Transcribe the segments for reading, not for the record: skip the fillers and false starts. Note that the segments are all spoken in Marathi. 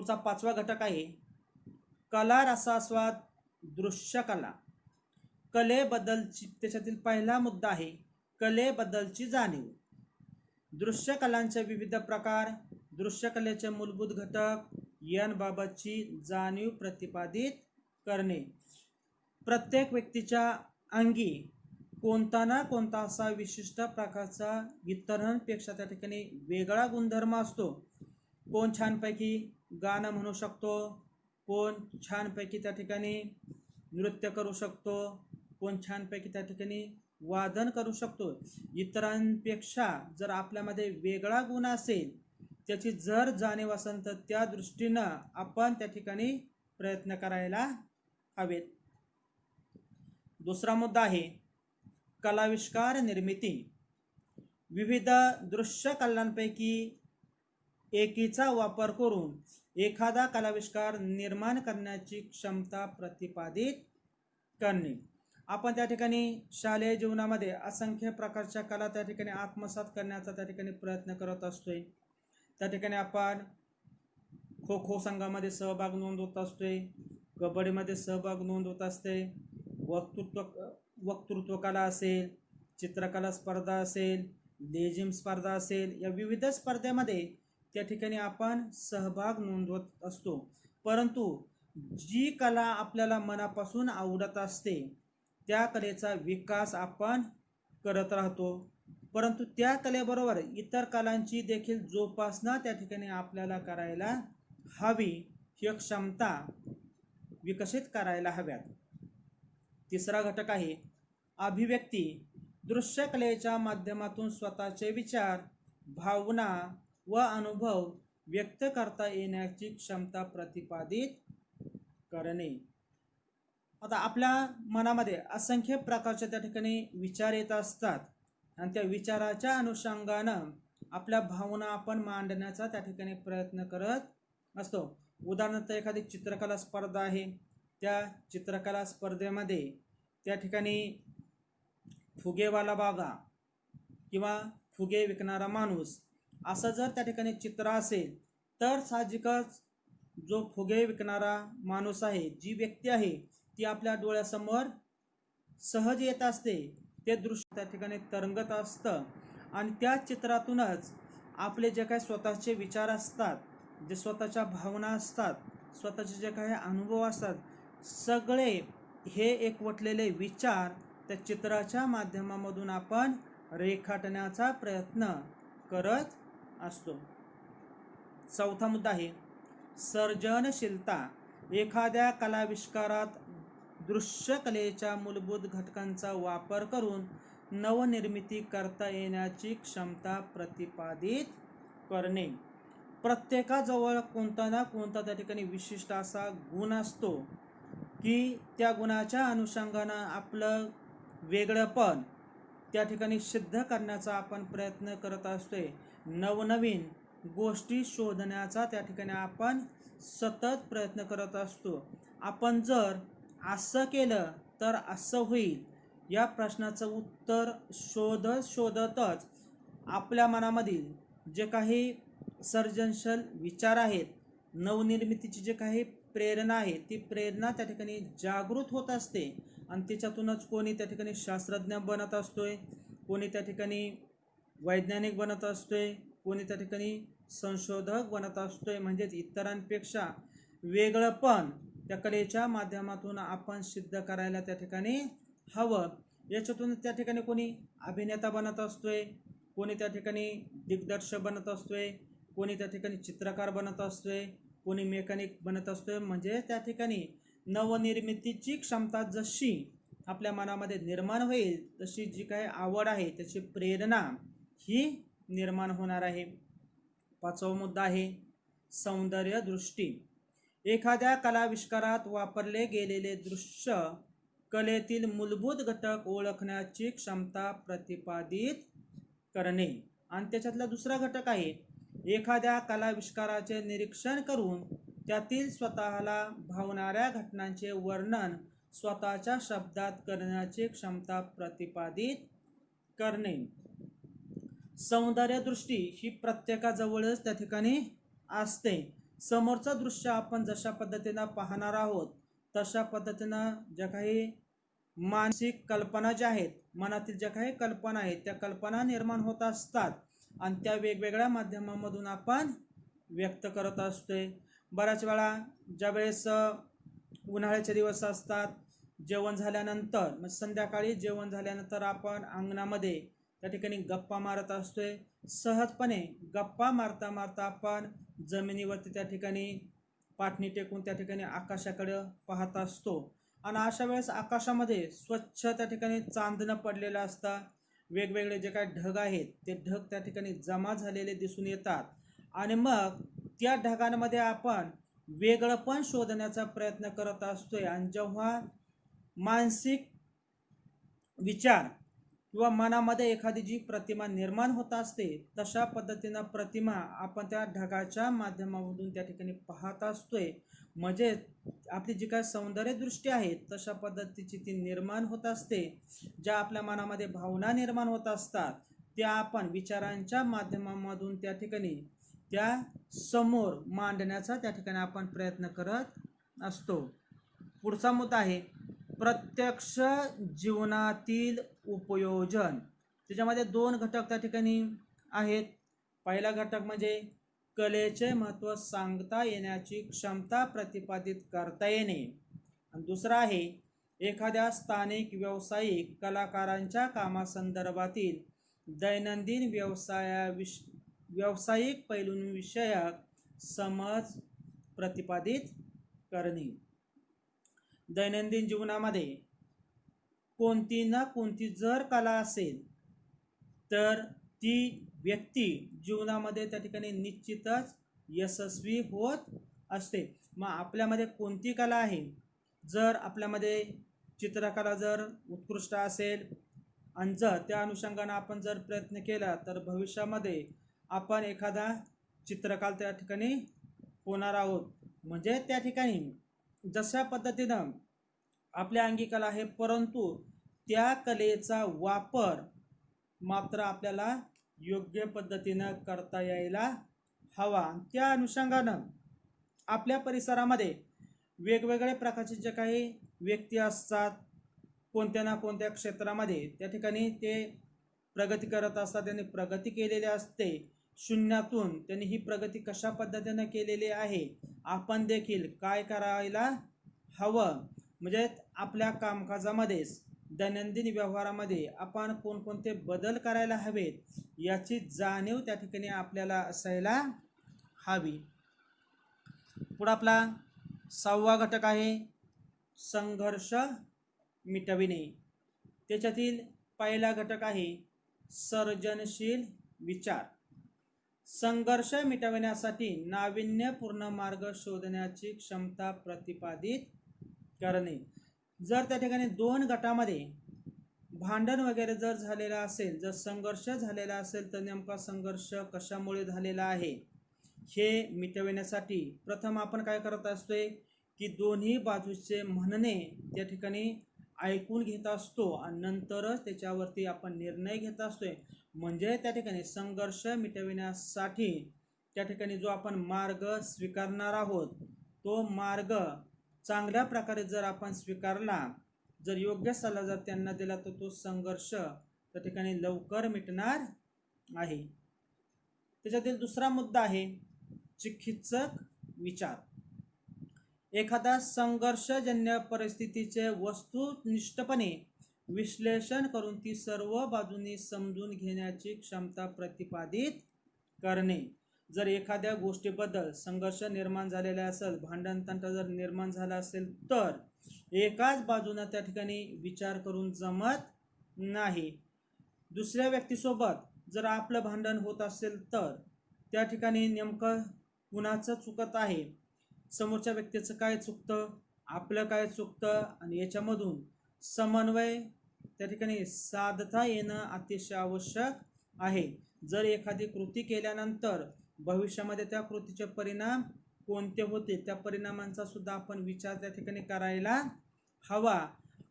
पुढचा पाचवा घटक आहे कला रसास्वाद दृश्य कला. कलेबद्दलची त्याच्यातील पहिला मुद्दा आहे कलेबद्दलची जाणीव. दृश्य कलांचे विविध प्रकार, दृश्य कलेचे मूलभूत घटक यांबाबतची जाणीव प्रतिपादित करणे. प्रत्येक व्यक्तीच्या अंगी कोणता ना कोणता असा विशिष्ट प्रकारचा इतरांपेक्षा त्या ठिकाणी वेगळा गुणधर्म असतो. कोण छानपैकी गाणं म्हणू शकतो, कोण छानपैकी त्या ठिकाणी नृत्य करू शकतो, कोण छानपैकी त्या ठिकाणी वादन करू शकतो. इतरांपेक्षा जर आपल्यामध्ये वेगळा गुण असेल, त्याची जर जाणीव असेल तर त्या दृष्टीनं आपण त्या ठिकाणी प्रयत्न करायला हवेत. दुसरा मुद्दा आहे कलाविष्कार निर्मिती. विविध दृश्य कलांपैकी एकीचा वापर करून एखादा कलाविष्कार निर्माण करण्याची क्षमता प्रतिपादित करणे. आपण त्या ठिकाणी शालेय जीवनामध्ये असंख्य प्रकारच्या कला त्या ठिकाणी आत्मसात करण्याचा त्या ठिकाणी प्रयत्न करत असतोय. त्या ठिकाणी आपण खो खो संघामध्ये सहभाग नोंदवत असतोय, कबड्डीमध्ये सहभाग नोंदवत असते, वक्तृत्व कला असेल, चित्रकला स्पर्धा असेल, लेझिम स्पर्धा असेल, या विविध स्पर्धेमध्ये त्या ठिकाणी आपण सहभाग नोंदवत असतो. परंतु जी कला आपल्याला मनापासून आवडत असते त्या कलेचा विकास आपण करत राहतो. परंतु त्या कलेबरोबर इतर कलांची देखील जोपासना त्या ठिकाणी आपल्याला करायला हवी, ही क्षमता विकसित करायला हव्यात. तिसरा घटक आहे अभिव्यक्ती. दृश्य कलेच्या माध्यमातून स्वतःचे विचार, भावना व अनुभव व्यक्त करता येण्याची क्षमता प्रतिपादित करणे. आता आपल्या मनामध्ये असंख्य प्रकारच्या त्या ठिकाणी विचार येत असतात आणि त्या विचाराच्या अनुषंगानं आपल्या भावना आपण मांडण्याचा त्या ठिकाणी प्रयत्न करत असतो. उदाहरणार्थ एखादी चित्रकला स्पर्धा आहे, त्या चित्रकला स्पर्धेमध्ये त्या ठिकाणी फुगेवाला बागा किंवा फुगे विकणारा माणूस असं जर त्या ठिकाणी चित्र असेल तर साहजिकच जो फुगे विकणारा माणूस आहे, जी व्यक्ती आहे, ती आपल्या डोळ्यासमोर सहज येत असते. ते दृश्य त्या ठिकाणी तरंगत असतं आणि त्या चित्रातूनच आपले जे काही स्वतःचे विचार असतात, जे स्वतःच्या भावना असतात, स्वतःचे जे काही अनुभव असतात, सगळे हे एकवटलेले विचार त्या चित्राच्या माध्यमामधून आपण रेखाटण्याचा प्रयत्न करत असतो. चौथा मुद्दा आहे सर्जनशीलता. एखाद्या कलाविष्कारात दृश्य कलेच्या मूलभूत घटकांचा वापर करून नवनिर्मिती करता येण्याची क्षमता प्रतिपादित करणे. प्रत्येकाजवळ कोणता ना कोणता त्या ठिकाणी विशिष्ट असा गुण असतो की त्या गुणाच्या अनुषंगानं आपलं वेगळेपण त्या ठिकाणी सिद्ध करण्याचा आपण प्रयत्न करत असतोय. नवनवीन गोष्टी शोधण्याचा त्या ठिकाणी आपण सतत प्रयत्न करत असतो. आपण जर असं केलं तर असं होईल या प्रश्नाचं उत्तर शोधतच आपल्या मनामधील जे काही सर्जनशील विचार आहेत, नवनिर्मितीची जे काही प्रेरणा आहे, ती प्रेरणा त्या ठिकाणी जागृत होत असते आणि त्याच्यातूनच कोणी त्या ठिकाणी शास्त्रज्ञ बनत असतोय, कोणी त्या ठिकाणी वैज्ञानिक बनत असतोय, कोणी त्या ठिकाणी संशोधक बनत असतोय. म्हणजेच इतरांपेक्षा वेगळेपण त्या कलेच्या माध्यमातून आपण सिद्ध करायला त्या ठिकाणी हवं. याच्यातून त्या ठिकाणी कोणी अभिनेता बनत असतोय, कोणी त्या ठिकाणी दिग्दर्शक बनत असतोय, कोणी त्या ठिकाणी चित्रकार बनत असतोय, कोणी मेकॅनिक बनत असतोय. म्हणजे त्या ठिकाणी नवनिर्मितीची क्षमता जशी आपल्या मनामध्ये निर्माण होईल तशी जी काही आवड आहे त्याची प्रेरणा ही निर्माण होणार आहे. पाचवा मुद्दा आहे सौंदर्य दृष्टी. एखाद्या कलाविष्कारात वापरले गेलेले दृश्य कलेतील मूलभूत घटक ओळखण्याची क्षमता प्रतिपादित करणे. आणि त्याच्यातला दुसरा घटक आहे एखाद्या कलाविष्काराचे निरीक्षण करून त्यातील स्वतःला भावणाऱ्या घटनांचे वर्णन स्वतःच्या शब्दात करण्याची क्षमता प्रतिपादित करणे. सौंदर्य दृष्टी ही प्रत्येकाजवळच त्या ठिकाणी असते. समोरचं दृश्य आपण जशा पद्धतीनं पाहणार आहोत तशा पद्धतीनं ज्या काही मानसिक कल्पना ज्या आहेत, मनातील ज्या काही कल्पना आहेत त्या कल्पना निर्माण होत असतात आणि त्या वेगवेगळ्या माध्यमांमधून आपण व्यक्त करत असतोय. बऱ्याच वेळा ज्यावेळेस उन्हाळ्याचे दिवस असतात, जेवण झाल्यानंतर मग संध्याकाळी जेवण झाल्यानंतर आपण अंगणामध्ये त्या ठिकाणी गप्पा मारत असतोय. सहजपणे गप्पा मारता मारता आपण जमिनीवरती त्या ठिकाणी पाठणी टेकून त्या ठिकाणी आकाशाकडे पाहत असतो आणि अशा वेळेस आकाशामध्ये स्वच्छ त्या ठिकाणी चांदणं पडलेलं असतं. वेगवेगळे जे काही ढग आहेत ते ढग त्या ठिकाणी जमा झालेले दिसून येतात आणि मग त्या ढगांमध्ये आपण वेगळंपण शोधण्याचा प्रयत्न करत असतोय. आणि जेव्हा मानसिक विचार किंवा मनामध्ये एखादी जी प्रतिमा निर्माण होत असते तशा पद्धतीनं प्रतिमा आपण त्या ढगाच्या माध्यमामधून त्या ठिकाणी पाहत असतोय. म्हणजे आपली जी काय सौंदर्यदृष्टी आहे तशा पद्धतीची ती निर्माण होत असते. ज्या आपल्या मनामध्ये भावना निर्माण होत असतात त्या आपण विचारांच्या माध्यमामधून त्या ठिकाणी त्या समोर मांडण्याचा त्या ठिकाणी आपण प्रयत्न करत असतो. पुढचा मुद्दा आहे प्रत्यक्ष जीवनातील उपयोजन. त्याच्यामध्ये दोन घटक त्या ठिकाणी आहेत. पहिला घटक म्हणजे कलेचे महत्त्व सांगता येण्याची क्षमता प्रतिपादित करता येणे आणि दुसरा आहे एखाद्या स्थानिक व्यावसायिक कलाकारांच्या कामासंदर्भातील दैनंदिन व्यावसायिक पैलूंविषयक समज प्रतिपादित करणे. दैनंदिन जीवनामध्ये कोणती ना कोणती जर कला असेल तर ती व्यक्ती जीवनामध्ये त्या ठिकाणी निश्चितच यशस्वी होत असते. मग आपल्यामध्ये कोणती कला आहे, जर आपल्यामध्ये चित्रकला जर उत्कृष्ट असेल आणि जर त्या अनुषंगाने आपण जर प्रयत्न केला तर भविष्यामध्ये आपण एखादा चित्रकार त्या ठिकाणी होणार आहोत. म्हणजे त्या ठिकाणी जशा पद्धतीनं आपल्या अंगी कला आहे परंतु त्या कलेचा वापर मात्र आपल्याला योग्य पद्धतीनं करता यायला हवा. त्या अनुषंगानं आपल्या परिसरामध्ये वेगवेगळ्या प्रकारचे जे काही व्यक्ती असतात कोणत्या ना कोणत्या क्षेत्रामध्ये त्या ठिकाणी ते प्रगती करत असतात. त्यांनी प्रगती केलेली असते शून्यातून. त्यांनी ही प्रगती कशा पद्धतीनं केलेली आहे, आपण देखील काय करायला हवं, म्हणजे आपल्या कामकाजामध्ये दैनंदिन व्यवहारामध्ये आपण कोणकोणते बदल करायला हवेत याची जाणीव त्या ठिकाणी आपल्याला असायला हवी. पुढे आपला 6वा घटक आहे संघर्ष मिटविणे. त्याच्यातील पहिला घटक आहे सर्जनशील विचार. संघर्ष मिटविण्यासाठी नाविन्यपूर्ण मार्ग शोधण्याची क्षमता प्रतिपादित करणे. जर त्या ठिकाणी दोन गटामध्ये भांडण वगैरे जर झालेला असेल, जर संघर्ष झालेला असेल तर नेमका संघर्ष कशामुळे झालेला आहे हे मिटविण्यासाठी प्रथम आपण काय करत असतोय की दोन्ही बाजूचे म्हणणे त्या ठिकाणी ऐकून घेत असतो आणि नंतरच त्याच्यावरती आपण निर्णय घेत असतोय. म्हणजे त्या ठिकाणी संघर्ष मिटविण्यासाठी त्या ठिकाणी जो आपण मार्ग स्वीकारणार आहोत तो मार्ग चांगल्या प्रकारे जर आपण स्वीकारला, जर योग्य सल्ला जर त्यांना दिला तर तो संघर्ष त्या ठिकाणी लवकर मिटणार आहे. त्याच्यातील दुसरा मुद्दा आहे चिकित्सक विचार. एखादा संघर्षजन्य परिस्थितीचे वस्तुनिष्ठपणे विश्लेषण करून ती सर्व बाजूंनी समजून घेण्याची क्षमता प्रतिपादित करणे. जर एखाद्या गोष्टीबद्दल संघर्ष निर्माण झालेला असेल, भांडण तंटा जर निर्माण झाला असेल तर एकाच बाजूने त्या ठिकाणी विचार करून जमत नाही. दुसऱ्या व्यक्तीसोबत जर आपलं भांडण होत असेल तर त्या ठिकाणी नेमकं कुणाचं चुकत आहे, समोरच्या व्यक्तीचं काय चुकतं, आपलं काय चुकतं आणि याच्यामधून समन्वय त्या ठिकाणी साधता येणं अतिशय आवश्यक आहे. जर एखादी कृती केल्यानंतर भविष्यामध्ये त्या कृतीचे परिणाम कोणते होते त्या परिणामांचा सुद्धा आपण विचार त्या ठिकाणी करायला हवा.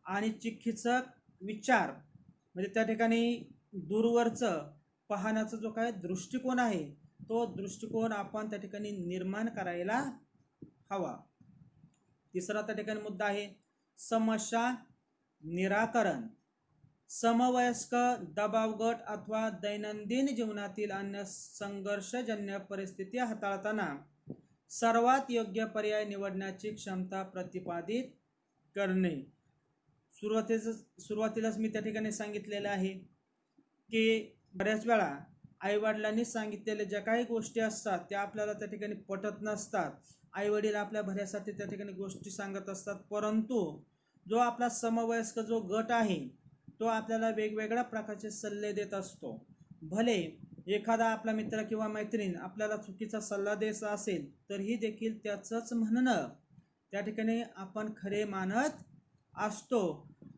आणि चिकित्सक विचार म्हणजे त्या ठिकाणी दूरवरचं पाहण्याचा जो काय दृष्टिकोन आहे तो दृष्टिकोन आपण त्या ठिकाणी निर्माण करायला हवा. तिसरा त्या ठिकाणी मुद्दा आहे समस्या निराकरण. समवयस्क, दबाव गट अथवा दैनंदिन जीवनातील अन्य संघर्षजन्य परिस्थिती हाताळताना सर्वात योग्य पर्याय निवडण्याची क्षमता प्रतिपादित करणे. सुरुवातीलाच मी त्या ठिकाणी सांगितलेलं आहे की बऱ्याच वेळा आईवडिलांनी सांगितलेल्या ज्या काही गोष्टी असतात त्या आपल्याला त्या ठिकाणी पटत नसतात. आईवडील आपल्या भल्यासाठी त्या ठिकाणी गोष्टी सांगत असतात, परंतु जो आपला समवयस्क जो गट आहे तो आपल्याला वेगवेगळ्या प्रकारचे सल्ले देत असतो. भले एखादा आपला मित्र किंवा मैत्रीण आपल्याला चुकीचा सल्ला द्यायचा असेल तरीही देखील त्याचंच म्हणणं त्या ठिकाणी आपण खरे मानत असतो.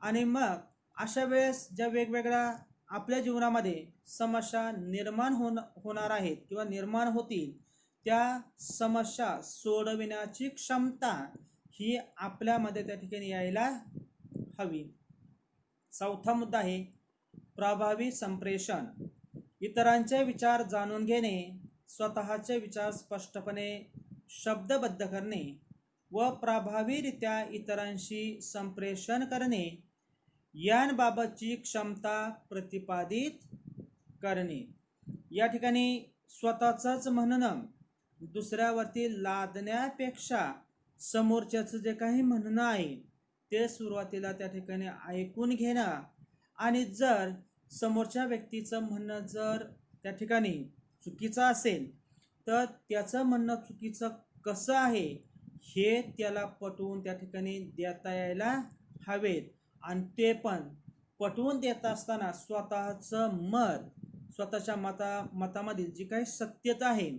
आणि मग अशा वेळेस ज्या वेगवेगळ्या आपल्या जीवनामध्ये समस्या निर्माण होणार आहेत किंवा निर्माण होतील त्या समस्या सोडविण्याची क्षमता ही आपल्यामध्ये त्या ठिकाणी यायला हवी. चौथा मुद्दा आहे प्रभावी संप्रेषण. इतरांचे विचार जाणून घेणे, स्वतःचे विचार स्पष्टपणे शब्दबद्ध करणे व प्रभावीरित्या इतरांशी संप्रेषण करणे यांबाबतची क्षमता प्रतिपादित करणे. या ठिकाणी स्वतःचंच म्हणणं दुसऱ्यावरती लादण्यापेक्षा समोरच्याचं जे काही म्हणणं आहे ते सुरुवातीला त्या ठिकाणी ऐकून घेणं आणि जर समोरच्या व्यक्तीचं म्हणणं जर त्या ठिकाणी चुकीचं असेल तर त्याचं म्हणणं चुकीचं कसं आहे हे त्याला पटवून त्या ठिकाणी देता यायला हवेत. आणि ते पण पटवून देत असताना स्वतःचं मत, स्वतःच्या मतामधील जी काही सत्यता आहे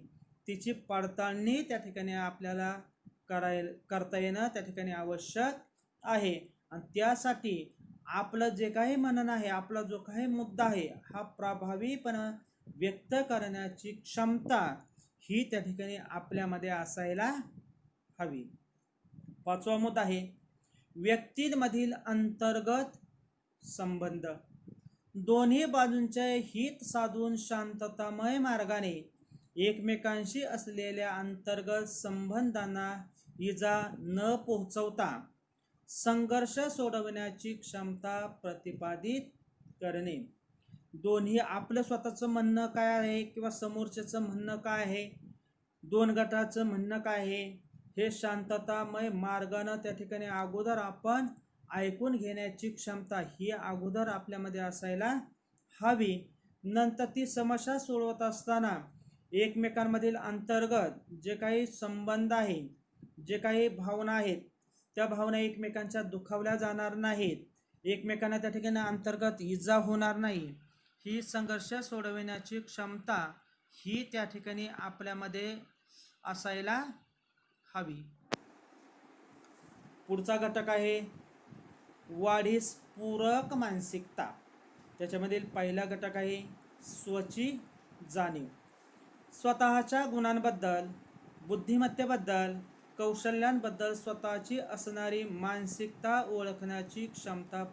तिची पडताळणी त्या ठिकाणी आपल्याला करता येणं त्या ठिकाणी आवश्यक आहे. आणि त्यासाठी आपलं जे काही म्हणणं आहे, आपला जो काही मुद्दा आहे हा प्रभावीपणे व्यक्त करण्याची क्षमता ही त्या ठिकाणी आपल्यामध्ये असायला हवी. पाचवा मुद्दा आहे व्यक्तींमधील अंतर्गत संबंध. दोन्ही बाजूंचे हित साधून शांततामय मार्गाने एकमेकांशी असलेल्या अंतर्गत संबंधांना इजा न पोहोचवता संघर्ष सोडवण्याची क्षमता प्रतिपादित करणे. दोन्ही आपलं स्वतःचं म्हणणं काय आहे किंवा समोरच्याचं म्हणणं काय आहे, दोन गटाचं म्हणणं काय आहे हे शांततामय मार्गाने त्या ठिकाणी अगोदर आपण ऐकून घेण्याची क्षमता ही अगोदर आपल्यामध्ये असायला हवी. नंतर ती समस्या सोडवत असताना एकमेकांमधील अंतर्गत जे काही संबंध आहे, जे काही भावना आहेत त्या भावना एकमेकांच्या दुखावल्या जाणार नाहीत, एकमेकांना त्या ठिकाणी अंतर्गत इजा होणार नाही. ही संघर्ष सोडविण्याची क्षमता ही त्या ठिकाणी आपल्यामध्ये असायला हवी. पुढचा घटक आहे वाढीस पूरक मानसिकता. त्याच्यामधील पहिला घटक आहे स्वची जाणीव. स्वतःच्या गुणांबद्दल, बुद्धिमत्तेबद्दल, कौशल्यांबद्दल स्वतःची असणारी मानसिकता ओळखण्याची क्षमता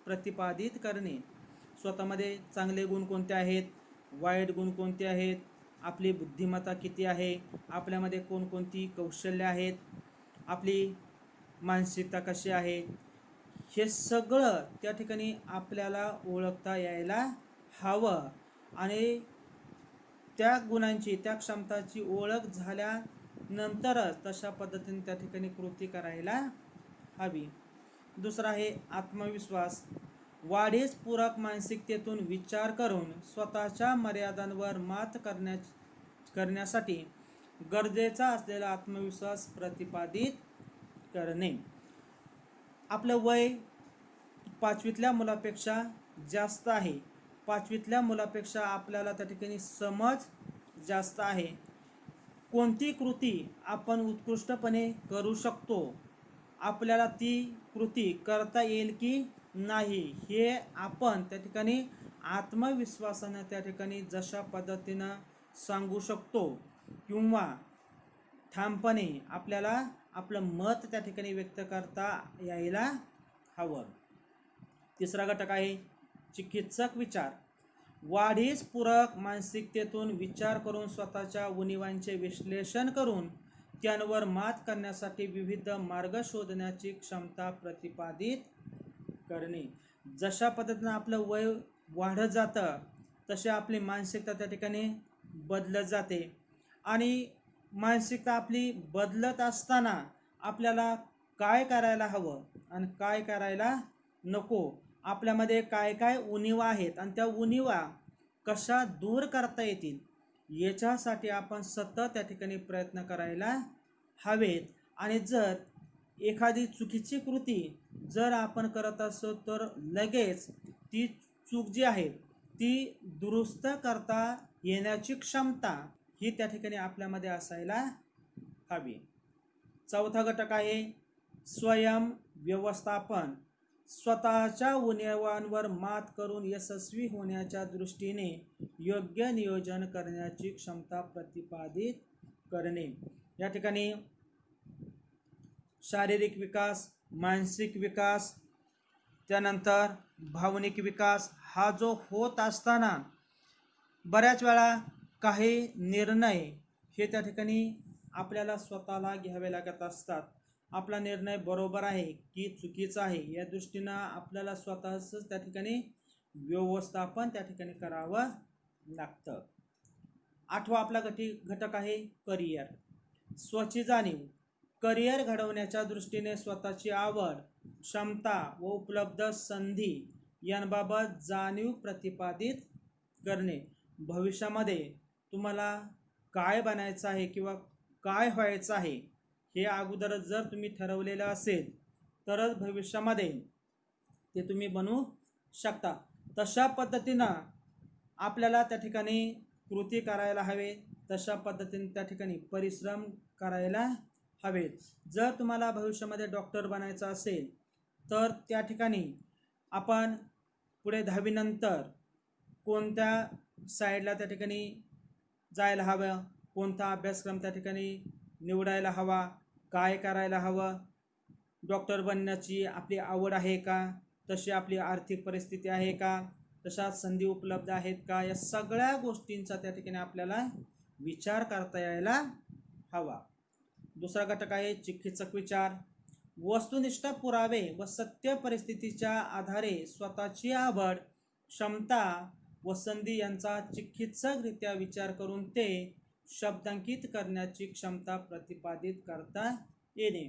प्रतिपादित करणे. स्वतःमध्ये चांगले गुण कोणते आहेत, वाईट गुण कोणते आहेत, आपली बुद्धिमत्ता किती आहे, आपल्यामध्ये कोणकोणती कौशल्य आहेत, आपली मानसिकता कशी आहे, हे सगळं त्या ठिकाणी आपल्याला ओळखता यायला हवं. आणि त्या गुणांची, त्या क्षमताची ओळख झाल्यानंतरच तशा पद्धतीने त्या ठिकाणी कृती करायला हवी. दुसरा आहे आत्मविश्वास. वाढीस पूरक मानसिकतेतून विचार करून स्वतःच्या मर्यादांवर मात करण्यासाठी गरजेचा असलेला आत्मविश्वास प्रतिपादित करणे. आपलं वय 5वीतल्या मुलापेक्षा जास्त आहे, 5वीतल्या मुलापेक्षा आपल्याला त्या ठिकाणी समज जास्त आहे, कोणती कृती आपण उत्कृष्टपणे करू शकतो, आपल्याला ती कृती करता येईल की नाही हे आपण त्या ठिकाणी आत्मविश्वासानं त्या ठिकाणी जशा पद्धतीनं सांगू शकतो किंवा ठामपणे आपल्याला आपलं मत त्या ठिकाणी व्यक्त करता यायला हवं. तिसरा घटक आहे चिकित्सक विचार. वाढीस पूरक मानसिकतेतून विचार करून स्वतःच्या उणिवांचे विश्लेषण करून त्यांवर मात करण्यासाठी विविध मार्ग शोधण्याची क्षमता प्रतिपादित करणे. जशा पद्धतीनं आपलं वय वाढत जातं तशी आपली मानसिकता त्या ठिकाणी बदलत जाते आणि मानसिकता आपली बदलत असताना आपल्याला काय करायला हवं आणि काय करायला नको, आपल्यामध्ये काय काय उणिवा आहेत आणि त्या उणिवा कशा दूर करता येतील याच्यासाठी आपण सतत त्या ठिकाणी प्रयत्न करायला हवेत. आणि जर एखादी चुकीची कृती जर आपण करत असो तर लगेच ती चूक जी आहे ती दुरुस्त करता येण्याची क्षमता ही त्या ठिकाणी आपल्यामध्ये असायला हवी. चौथा घटक आहे स्वयं व्यवस्थापन. स्वतःच्या उणिवांवर मात करून यशस्वी होण्याच्या दृष्टीने योग्य नियोजन करण्याची क्षमता प्रतिपादित करणे. या ठिकाणी शारीरिक विकास, मानसिक विकास, त्यानंतर भावनिक विकास हा जो होत असताना बऱ्याच वेळा काही निर्णय हे त्या ठिकाणी आपल्याला स्वतःला घ्यावे लागत असतात. आपला निर्णय बरोबर आहे की चुकीचा आहे या दृष्टीनं आपल्याला स्वतःच त्या ठिकाणी व्यवस्थापन त्या ठिकाणी करावं लागतं. आठवा आपला घटक आहे करिअर. स्वची जाणीव. करिअर घडवण्याच्या दृष्टीने स्वतःची आवड, क्षमता व उपलब्ध संधी यांबाबत जाणीव प्रतिपादित करणे. भविष्यामध्ये तुम्हाला काय बनायचं आहे किंवा काय व्हायचं आहे हे अगोदरच जर तुम्ही ठरवलेलं असेल तरच भविष्यामध्ये ते तुम्ही बनवू शकता. तशा पद्धतीनं आपल्याला त्या ठिकाणी कृती करायला हवे, तशा पद्धतीने त्या ठिकाणी परिश्रम करायला हवेत. जर तुम्हाला भविष्यामध्ये डॉक्टर बनायचं असेल तर त्या ठिकाणी आपण पुढे 10वी नंतर कोणत्या साईडला त्या ठिकाणी जायला हवं, कोणता अभ्यासक्रम त्या ठिकाणी निवडायला हवा, काय करायला हवं, डॉक्टर बनण्याची आपली आवड आहे का, तशी आपली आर्थिक परिस्थिती आहे का, तशा संधी उपलब्ध आहेत का, या सगळ्या गोष्टींचा त्या ठिकाणी आपल्याला विचार करता यायला हवा. दुसरा घटक आहे चिकित्सक विचार. वस्तुनिष्ठ पुरावे व सत्य परिस्थितीच्या आधारे स्वतःची आवड, क्षमता व संधी यांचा चिकित्सकरित्या विचार करून ते शब्दांकित करण्याची क्षमता प्रतिपादित करता येणे.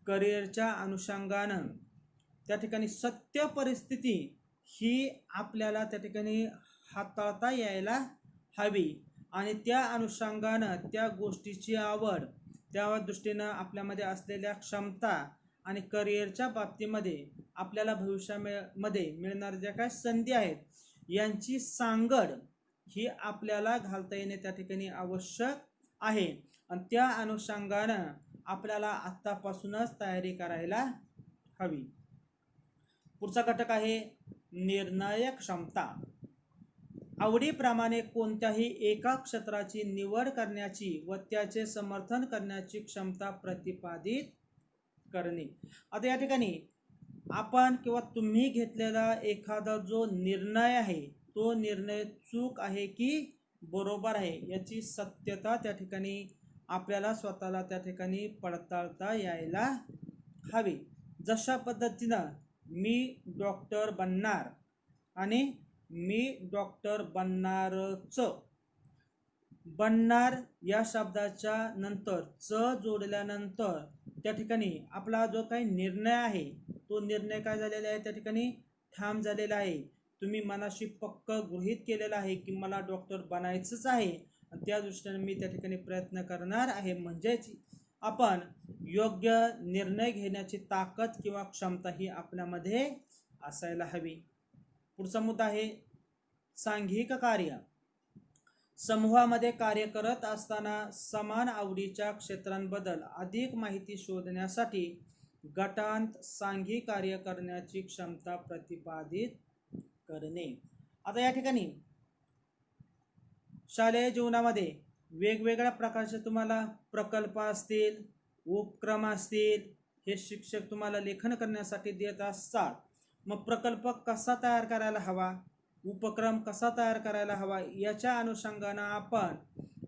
करिअरच्या अनुषंगानं त्या ठिकाणी सत्य परिस्थिती ही आपल्याला त्या ठिकाणी हाताळता यायला हवी आणि त्या अनुषंगानं त्या गोष्टीची आवड, त्या दृष्टीनं आपल्यामध्ये असलेल्या क्षमता आणि करिअरच्या बाबतीमध्ये आपल्याला भविष्यामध्ये मिळणाऱ्या ज्या काही संधी आहेत यांची सांगड ही आपल्याला घालता येणे त्या ठिकाणी आवश्यक आहे आणि त्या अनुषंगानं आपल्याला आत्तापासूनच तयारी करायला हवी. पुढचा घटक आहे निर्णय क्षमता. आवडीप्रमाणे कोणत्याही एका क्षेत्राची निवड करण्याची व त्याचे समर्थन करण्याची क्षमता प्रतिपादित करणे. आता या ठिकाणी आपण किंवा तुम्ही घेतलेला एखादा जो निर्णय आहे तो निर्णय चूक आहे की बरोबर आहे याची सत्यता त्या ठिकाणी आपल्याला स्वतःला त्या ठिकाणी पडताळता यायला हवी. जशा पद्धतीनं मी डॉक्टर बनणार आणि मी डॉक्टर बनणारच, बनणार या शब्दाच्या नंतर च जोडल्यानंतर त्या ठिकाणी आपला जो काही निर्णय आहे तो निर्णय काय झालेला आहे त्या ठिकाणी ठाम झालेला आहे. तुम्ही मनाशी पक्क गृहीत केलेला आहे की मला डॉक्टर बनायचंच आहे आणि त्या दृष्टीने मी त्या ठिकाणी प्रयत्न करणार आहे. म्हणजेच आपण योग्य निर्णय घेण्याची ताकद किंवा क्षमता ही आपल्यामध्ये असायला हवी. पुढचा मुद्दा आहे सांघिक कार्य. समूहामध्ये कार्य करत असताना समान आवडीच्या क्षेत्रांबद्दल अधिक माहिती शोधण्यासाठी गटांत सांघिक कार्य करण्याची क्षमता प्रतिपादित करणे. आता या ठिकाणी शालेय जीवनामध्ये वेगवेगळ्या प्रकारचे तुम्हाला प्रकल्प असतील, उपक्रम असतील, हे शिक्षक तुम्हाला लेखन करण्यासाठी देत असतात. मग प्रकल्प कसा तयार करायला हवा, उपक्रम कसा तयार करायला हवा याच्या अनुषंगानं आपण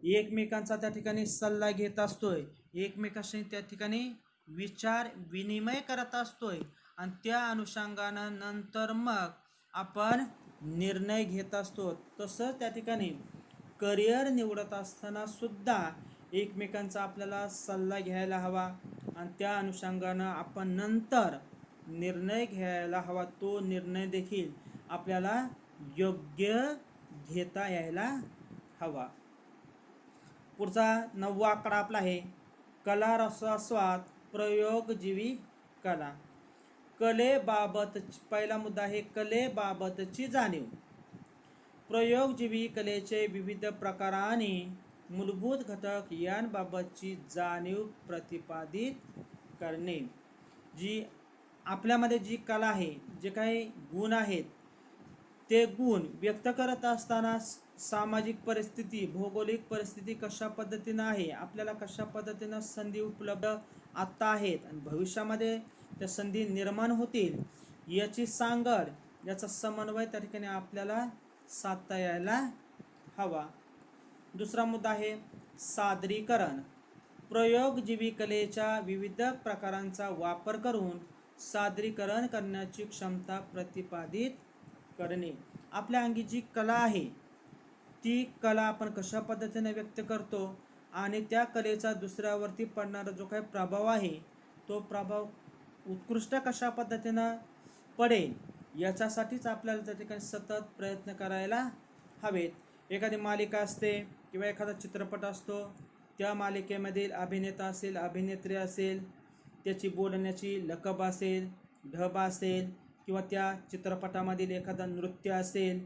एकमेकांचा त्या ठिकाणी सल्ला घेत असतोय, एकमेकांशी त्या ठिकाणी विचार विनिमय करत असतोय आणि त्या अनुषंगानं नंतर मग आपण निर्णय घेत असतो. तसंच त्या ठिकाणी करिअर निवडत असताना सुद्धा एकमेकांचा आपल्याला सल्ला घ्यायला हवा आणि त्या अनुषंगानं आपण नंतर निर्णय घ्यायला हवा. तो निर्णय देखील आपल्याला योग्य घेता यायला हवा. पुढचा 9वा आकडा आपला आहे कला रसास्वाद प्रयोगजीवी कला. कलेबाबत पहिला मुद्दा आहे कलेबाबतची जाणीव. प्रयोगजीवी कलेचे विविध प्रकार आणि मूलभूत घटक यांबाबतची जाणीव प्रतिपादित करणे. जी आपल्यामध्ये जी कला आहे, जे काही गुण आहेत, ते गुण व्यक्त करत असताना सामाजिक परिस्थिती, भौगोलिक परिस्थिती कशा पद्धतीनं आहे, आपल्याला कशा पद्धतीनं संधी उपलब्ध आत्ता आहेत आणि भविष्यामध्ये त्या संधी निर्माण होतील याची सांगड, याचा समन्वय त्या ठिकाणी आपल्याला साधता यायला हवा. दुसरा मुद्दा आहे सादरीकरण. प्रयोगजीवी कलेच्या विविध प्रकारांचा वापर करून सादरीकरण करण्याची क्षमता प्रतिपादित करणे. आपल्या अंगी जी कला आहे ती कला आपण कशा पद्धतीने व्यक्त करतो आणि त्या कलेचा दुसऱ्यावरती पडणारा जो काही प्रभाव आहे तो प्रभाव उत्कृष्ट कशा पद्धतीनं पडेल याच्यासाठीच आपल्याला त्या ठिकाणी सतत प्रयत्न करायला हवेत. एखादी मालिका असते किंवा एखादा चित्रपट असतो, त्या मालिकेमधील अभिनेता असेल, अभिनेत्री असेल, त्याची बोलण्याची लकब असेल, ढब असेल किंवा त्या चित्रपटामधील एखादा नृत्य असेल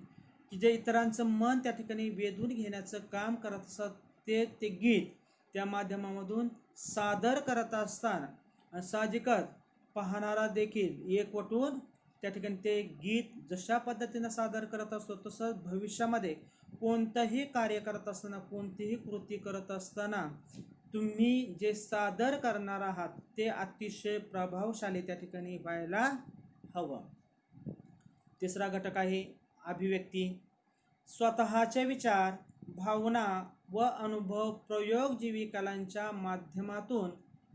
की जे इतरांचं मन त्या ठिकाणी वेधून घेण्याचं काम करत असतात, ते गीत त्या माध्यमामधून सादर करत असताना साहजिकच पाहणारा देखील एकवटून त्या ठिकाणी ते गीत जशा पद्धतीनं सादर करत असतो तसंच भविष्यामध्ये कोणतंही कार्य करत असताना, कोणतीही कृती करत असताना तुम्ही जे सादर करणार आहात ते अतिशय प्रभावशाली त्या ठिकाणी व्हायला हवं. तिसरा घटक आहे अभिव्यक्ती. स्वतःचे विचार, भावना व अनुभव प्रयोगजीवी कलांच्या माध्यमातून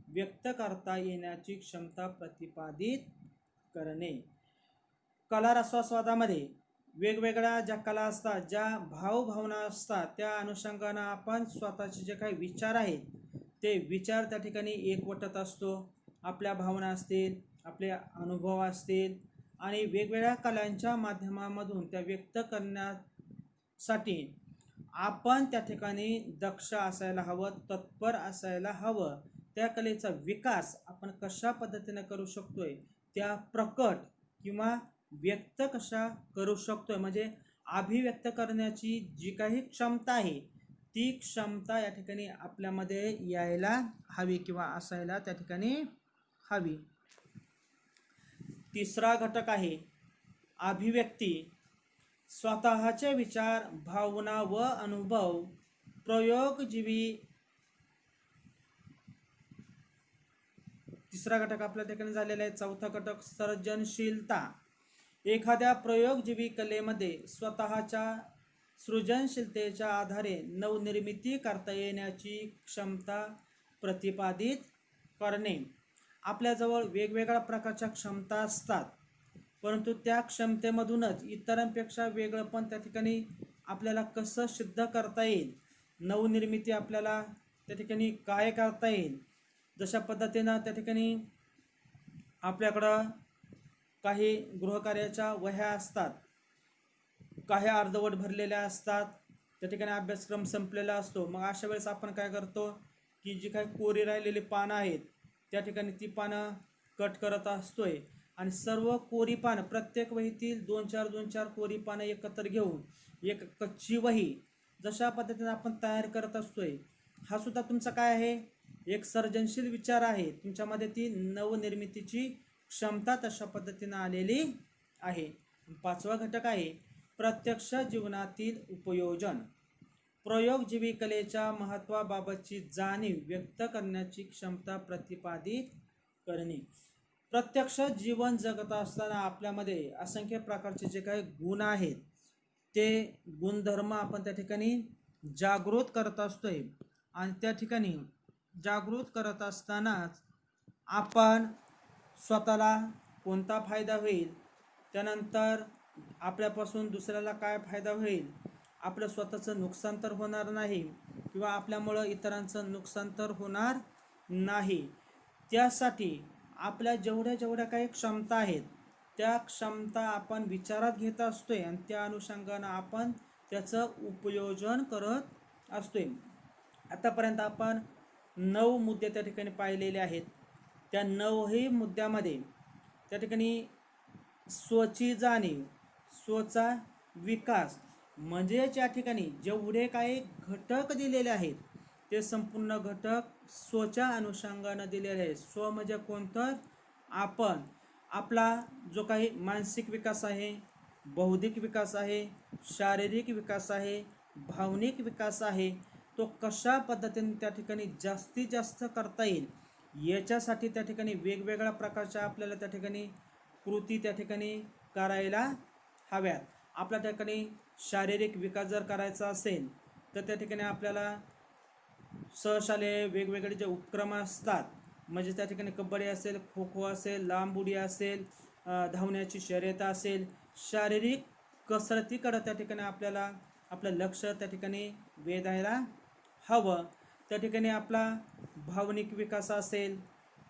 व्यक्त करता येण्याची क्षमता प्रतिपादित करणे. कला रसास्वादामध्ये वेगवेगळ्या ज्या कला असतात, ज्या भावभावना असतात, त्या अनुषंगानं आपण स्वतःचे जे काही विचार आहेत ते विचार त्या ठिकाणी एकवटत असतो. आपल्या भावना असतील, आपले अनुभव असतील आणि वेगवेगळ्या कलांच्या माध्यमामधून त्या व्यक्त करण्यासाठी आपण त्या ठिकाणी दक्ष असायला हवं, तत्पर असायला हवं. त्या कलेचा विकास आपण कशा पद्धतीने करू शकतोय, त्या प्रकट किंवा व्यक्त कशा करू शकतोय, म्हणजे अभिव्यक्त करण्याची जी काही क्षमता आहे ती क्षमता या ठिकाणी आपल्यामध्ये यायला हवी किंवा असायला त्या ठिकाणी हवी. तिसरा घटक आहे अभिव्यक्ती. स्वतःचे विचार, भावना व अनुभव प्रयोगजीवी. तिसरा घटक आपल्या ठिकाणी झालेला आहे. चौथा घटक सर्जनशीलता. एखाद्या प्रयोगजीवी कलेमध्ये स्वतःच्या सृजनशीलतेच्या आधारे नवनिर्मिती करता येण्याची क्षमता प्रतिपादित करणे. आपल्याजवळ वेगवेगळ्या प्रकारच्या क्षमता असतात, परंतु त्या क्षमतेमधूनच इतरांपेक्षा वेगळं पण त्या ठिकाणी आपल्याला कसं सिद्ध करता येईल, नवनिर्मिती आपल्याला त्या ठिकाणी काय करता येईल. जशा पद्धतीनं त्या ठिकाणी आपल्याकडं काही गृहकार्याच्या वह्या असतात, काही अर्धवट भरलेल्या असतात, त्या ठिकाणी अभ्यासक्रम संपलेला असतो. मग अशा वेळेस आपण काय करतो की जी काही कोरी राहिलेली पानं आहेत त्या ठिकाणी ती पानं कट करत असतोय आणि सर्व कोरी पानं, प्रत्येक वहीतील 2-4 कोरी पानं एकत्र घेऊन एक कच्ची वही जशा पद्धतीने आपण तयार करत असतोय, हा सुद्धा तुमचा काय आहे, एक सर्जनशील विचार आहे. तुमच्यामध्ये ती नवनिर्मितीची क्षमता तशा पद्धतीनं आलेली आहे. पाचवा घटक आहे प्रत्यक्ष जीवनातील उपयोजन. प्रयोगजीवी कलेच्या महत्त्वाबाबतची जाणीव व्यक्त करण्याची क्षमता प्रतिपादित करणे. प्रत्यक्ष जीवन जगत असताना आपल्यामध्ये असंख्य प्रकारचे जे काही गुण आहेत ते गुणधर्म आपण त्या ठिकाणी जागृत करत असतोय आणि त्या ठिकाणी जागृत करत असतानाच आपण स्वतःला कोणता फायदा होईल, त्यानंतर आपल्यापासून दुसऱ्याला काय फायदा होईल, आपलं स्वतःचं नुकसान तर होणार नाही किंवा आपल्यामुळं इतरांचं नुकसान तर होणार नाही, त्यासाठी आपल्या जेवढ्या काही क्षमता आहेत त्या क्षमता आपण विचारात घेत असतोय आणि त्या अनुषंगानं आपण त्याचं उपयोजन करत असतोय. आतापर्यंत आपण 9 मुद्दे त्या ठिकाणी पाहिलेले आहेत. त्या 9ही मुद्द्यामध्ये त्या ठिकाणी स्वची जाणीव, स्वचा विकास म्हणजे या ठिकाणी जेवढे काही घटक दिलेले आहेत ते संपूर्ण घटक स्वच्या अनुषंगानं दिलेले आहेत. स्व म्हणजे कोणतं? आपण आपला जो काही मानसिक विकास आहे, बौद्धिक विकास आहे, शारीरिक विकास आहे, भावनिक विकास आहे, तो कशा पद्धतीने त्या ठिकाणी जास्तीत जास्त करता येईल याच्यासाठी त्या ठिकाणी वेगवेगळ्या प्रकारच्या आपल्याला त्या ठिकाणी कृती त्या ठिकाणी करायला हव्यात. आपल्या ठिकाणी शारीरिक विकास जर करायचा असेल तर त्या ठिकाणी आपल्याला सहशालेय वेगवेगळे जे उपक्रम असतात, म्हणजे त्या ठिकाणी कबड्डी असेल, खो खो असेल, लांब उडी असेल, धावण्याची शर्यत असेल, शारीरिक कसरतीकडे त्या ठिकाणी आपल्याला आपलं लक्ष त्या ठिकाणी वेधायला हवं. त्या ठिकाणी आपला भावनिक विकास असेल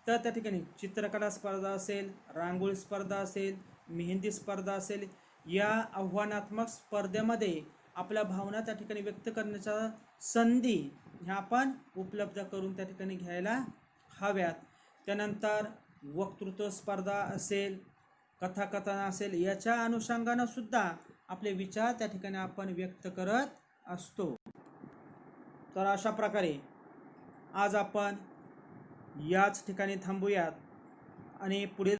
तर त्या ठिकाणी चित्रकला स्पर्धा असेल, रांगोळी स्पर्धा असेल, मेहंदी स्पर्धा असेल, या आव्हानात्मक स्पर्धेमध्ये आपल्या भावना त्या ठिकाणी व्यक्त करण्याच्या संधी ह्या आपण उपलब्ध करून त्या ठिकाणी घ्यायला हव्यात. त्यानंतर वक्तृत्व स्पर्धा असेल, कथाकथन असेल, याच्या अनुषंगानं सुद्धा आपले विचार त्या ठिकाणी आपण व्यक्त करत असतो. तर अशा प्रकारे आज आपण याच ठिकाणी थांबूयात आणि पुढील